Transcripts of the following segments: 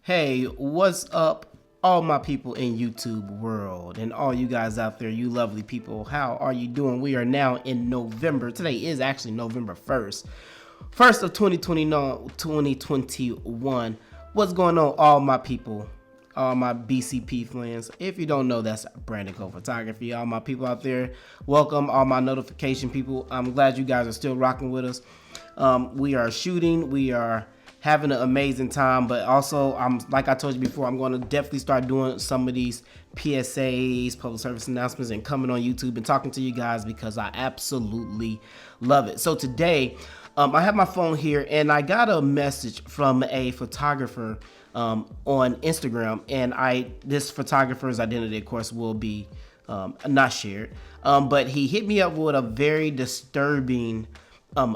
Hey, what's up, all my people in YouTube world and all you guys out there, you lovely people? How are you doing? We are now in November. Today is actually November 1st of 2021. What's going on, all my people, all my BCP fans? If you don't know, that's Brandon Cole Photography. All my people out there, welcome. All my notification people, I'm glad you guys are still rocking with us. We are shooting. We are having an amazing time, but also like I told you before, I'm going to definitely start doing some of these PSAs, public service announcements, and coming on YouTube and talking to you guys because I absolutely love it. So today, I have my phone here and I got a message from a photographer on Instagram, and this photographer's identity, of course, will be not shared, but he hit me up with a very disturbing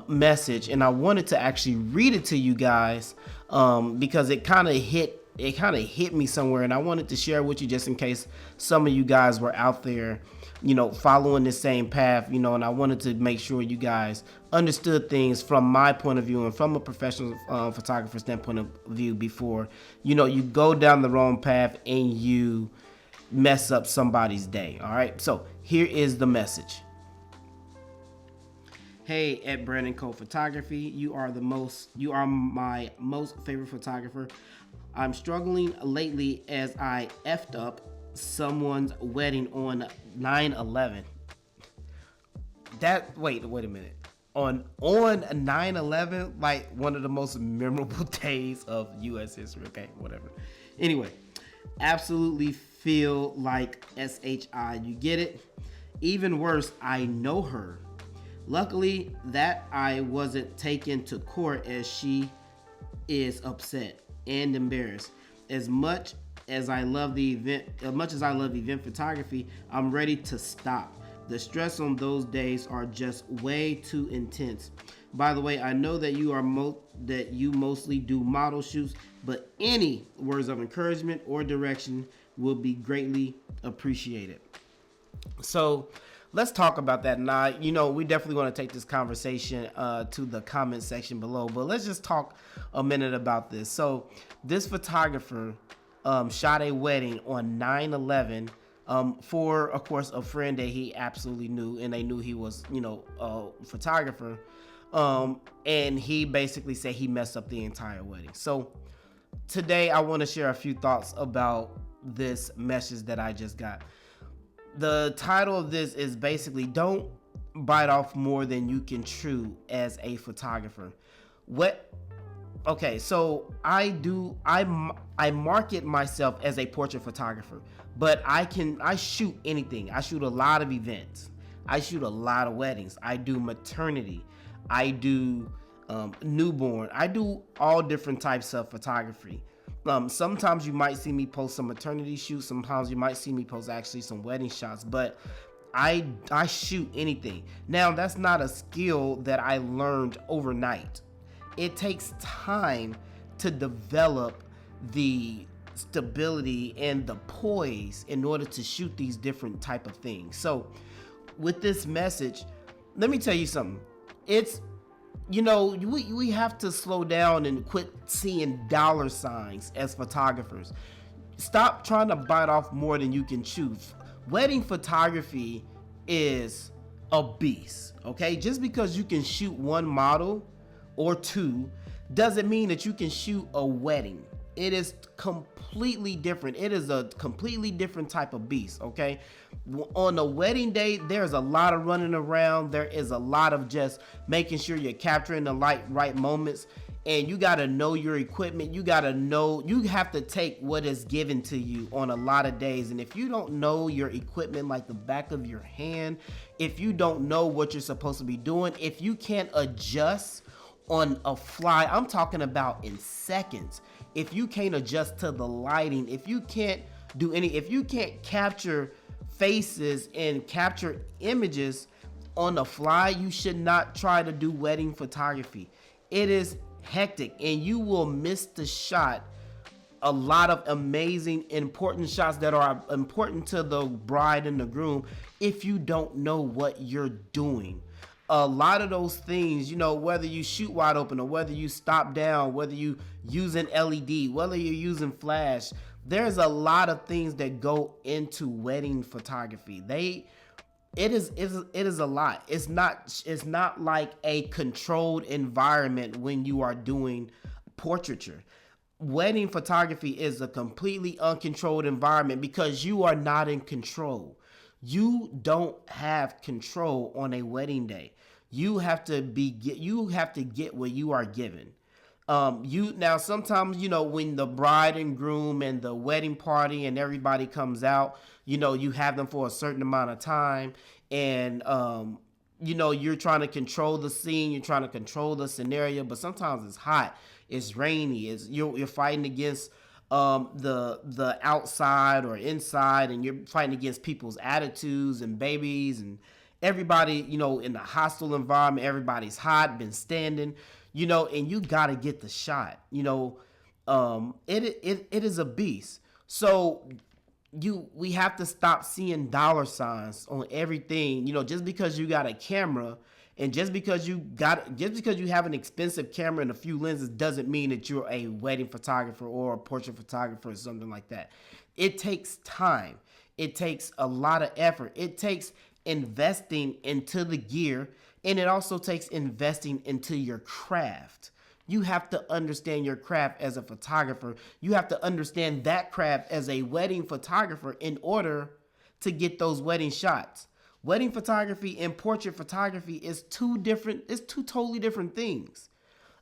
message, and I wanted to actually read it to you guys because it kind of hit me somewhere, and I wanted to share with you just in case some of you guys were out there, following the same path, and I wanted to make sure you guys understood things from my point of view and from a professional photographer standpoint of view before, you go down the wrong path and you mess up somebody's day. All right, so here is the message. Hey, at Brandon Cole Photography, you are my most favorite photographer. I'm struggling lately as I effed up someone's wedding on 9/11. Wait a minute. On 9/11, like one of the most memorable days of US history. Okay, whatever. Anyway, absolutely feel like SHI. You get it? Even worse, I know her. Luckily that I wasn't taken to court, as she is upset and embarrassed. As much as I love event photography, I'm ready to stop. The stress on those days are just way too intense. By the way, I know that you mostly do model shoots, but any words of encouragement or direction will be greatly appreciated. So let's talk about that. Now, we definitely want to take this conversation to the comment section below, but let's just talk a minute about this. So this photographer shot a wedding on 9/11 for, of course, a friend that he absolutely knew, and they knew he was, a photographer. And he basically said he messed up the entire wedding. So today I want to share a few thoughts about this message that I just got. The title of this is basically "Don't bite off more than you can chew as a photographer." Okay, so I market myself as a portrait photographer, but I shoot anything. I shoot a lot of events. I shoot a lot of weddings. I do maternity. I do newborn. I do all different types of photography. Sometimes you might see me post some maternity shoots. Sometimes you might see me post actually some wedding shots, but I shoot anything. Now, that's not a skill that I learned overnight. It takes time to develop the stability and the poise in order to shoot these different type of things. So with this message, let me tell you something. We have to slow down and quit seeing dollar signs as photographers. Stop trying to bite off more than you can chew. Wedding photography is a beast, okay? Just because you can shoot one model or two doesn't mean that you can shoot a wedding. It is completely different. It is a completely different type of beast, okay? On a wedding day, there's a lot of running around. There is a lot of just making sure you're capturing the right moments. And you got to know your equipment. You have to take what is given to you on a lot of days. And if you don't know your equipment like the back of your hand, if you don't know what you're supposed to be doing, if you can't adjust on a fly, I'm talking about in seconds. If you can't adjust to the lighting, if you can't capture faces and capture images on the fly, you should not try to do wedding photography. It is hectic and you will miss the shot. A lot of amazing, important shots that are important to the bride and the groom if you don't know what you're doing. A lot of those things, whether you shoot wide open or whether you stop down, whether you using LED, whether you're using flash, there's a lot of things that go into wedding photography. It is a lot. It's not like a controlled environment when you are doing portraiture. Wedding photography is a completely uncontrolled environment because you are not in control. You don't have control on a wedding day. You have to get what you are given. You now sometimes when the bride and groom and the wedding party and everybody comes out, you have them for a certain amount of time, and you're trying to control the scene, you're trying to control the scenario, but sometimes it's hot, it's rainy, you're fighting against the outside or inside, and you're fighting against people's attitudes and babies and everybody, in a hostile environment. Everybody's hot, been standing, and you got to get the shot. It is a beast. So we have to stop seeing dollar signs on everything. Just because you got a camera and just because you have an expensive camera and a few lenses doesn't mean that you're a wedding photographer or a portrait photographer or something like that. It takes time. It takes a lot of effort. It takes investing into the gear, and it also takes investing into your craft. You have to understand your craft as a photographer. You have to understand that craft as a wedding photographer in order to get those wedding shots. Wedding photography and portrait photography is two totally different things.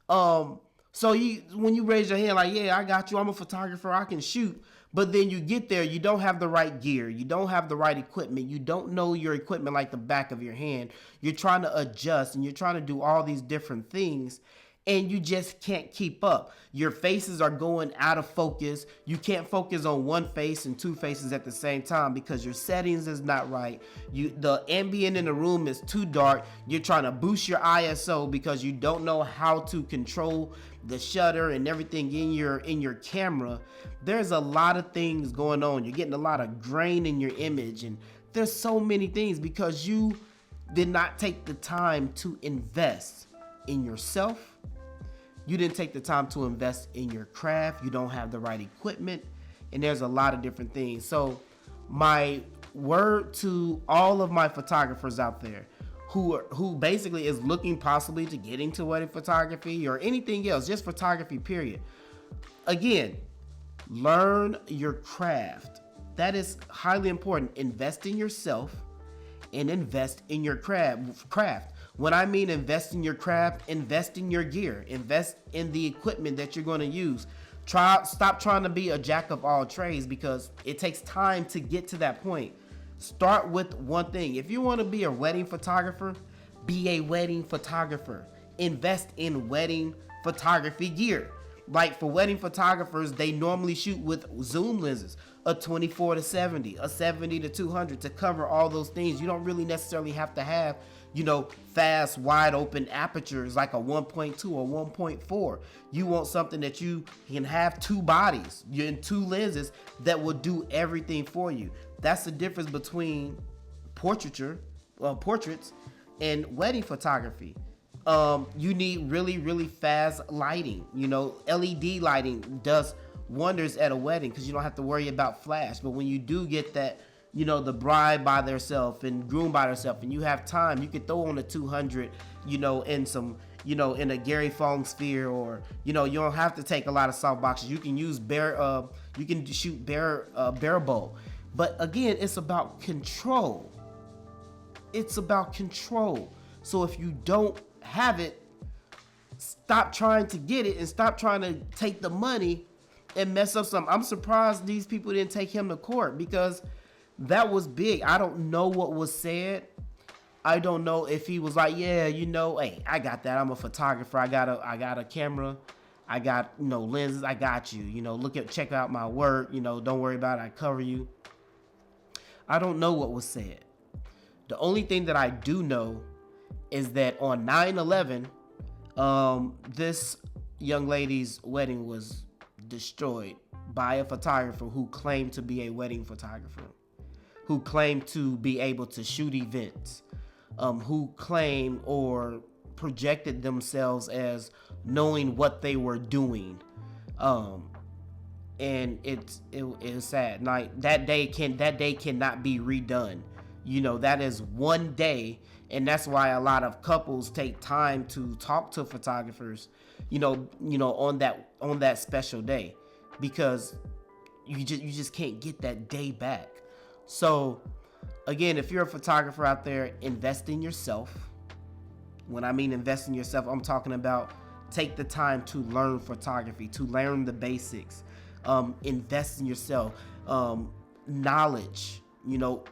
So when you raise your hand like, yeah, I got you, I'm a photographer, I can shoot, but then you get there, you don't have the right gear, you don't have the right equipment, you don't know your equipment like the back of your hand. You're trying to adjust and you're trying to do all these different things, and you just can't keep up. Your faces are going out of focus. You can't focus on one face and two faces at the same time because your settings is not right. The ambient in the room is too dark. You're trying to boost your ISO because you don't know how to control the shutter and everything in your camera. There's a lot of things going on. You're getting a lot of grain in your image, and there's so many things because you did not take the time to invest in yourself. You didn't take the time to invest in your craft. You don't have the right equipment, and there's a lot of different things. So my word to all of my photographers out there who basically is looking possibly to get into wedding photography or anything else, just photography period. Again, learn your craft. That is highly important. Invest in yourself and invest in your craft. When I mean invest in your craft, invest in your gear, invest in the equipment that you're going to use. Stop trying to be a jack of all trades because it takes time to get to that point. Start with one thing. If you want to be a wedding photographer, be a wedding photographer. Invest in wedding photography gear. Like for wedding photographers, they normally shoot with zoom lenses, a 24-70, a 70-200 to cover all those things. You don't really necessarily have to have, fast, wide open apertures like a 1.2 or 1.4. You want something that you can have two bodies and two lenses that will do everything for you. That's the difference between portraits and wedding photography. You need really, really fast lighting. LED lighting does wonders at a wedding because you don't have to worry about flash. But when you do get that, the bride by themselves and groom by themselves, and you have time, you could throw on a 200, in some, in a Gary Fong sphere, or you don't have to take a lot of soft boxes. You can use you can shoot bare bow. But again, it's about control. It's about control. So if you don't have it, stop trying to get it and stop trying to take the money and mess up something. I'm surprised these people didn't take him to court because that was big. I don't know what was said. I don't know if he was like, yeah, hey, I got that. I'm a photographer. I got a camera. I got, lenses. I got you. Check out my work. Don't worry about it. I cover you. I don't know what was said. The only thing that I do know is that on 9/11, this young lady's wedding was destroyed by a photographer who claimed to be a wedding photographer, who claimed to be able to shoot events, who claim or projected themselves as knowing what they were doing. And it's sad. Like that day cannot be redone. That is one day, and that's why a lot of couples take time to talk to photographers, on that special day, because you just can't get that day back. So again, if you're a photographer out there, invest in yourself. When I mean invest in yourself, I'm talking about take the time to learn photography, to learn the basics. Invest in yourself. Knowledge,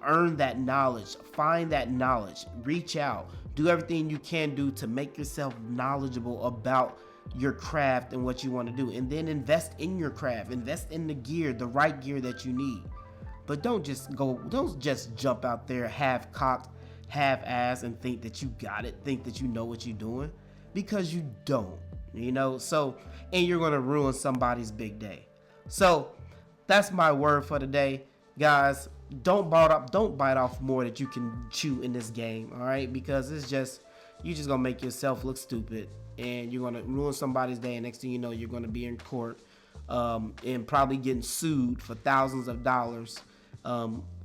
earn that knowledge, find that knowledge, reach out, do everything you can do to make yourself knowledgeable about your craft and what you want to do. And then invest in your craft, invest in the right gear that you need. But don't just jump out there half cocked, half ass and think that you got it, think that you know what you're doing, because you don't, so, and you're going to ruin somebody's big day. So that's my word for today, guys. Don't bite off more that you can chew in this game, all right? Because you're just gonna make yourself look stupid, and you're gonna ruin somebody's day. And next thing you know, you're gonna be in court, and probably getting sued for thousands of dollars,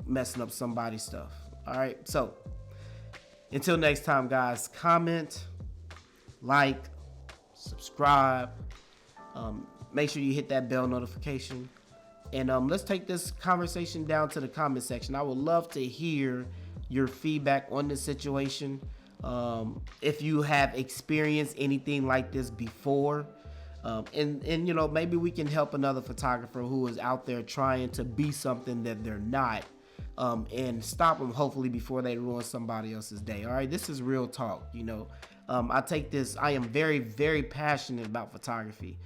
messing up somebody's stuff. All right. So until next time, guys, comment, like, subscribe. Make sure you hit that bell notification. And let's take this conversation down to the comment section. I would love to hear your feedback on this situation. If you have experienced anything like this before, and maybe we can help another photographer who is out there trying to be something that they're not, and stop them hopefully before they ruin somebody else's day. All right, this is real talk. I am very, very passionate about photography,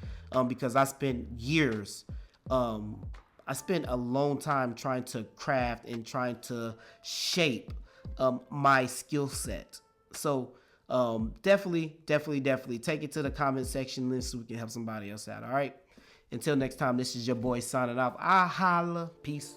because I spent years. I spent a long time trying to craft and trying to shape my skill set. So definitely take it to the comment section so we can help somebody else out. All right. Until next time, this is your boy signing off. I holla. Peace.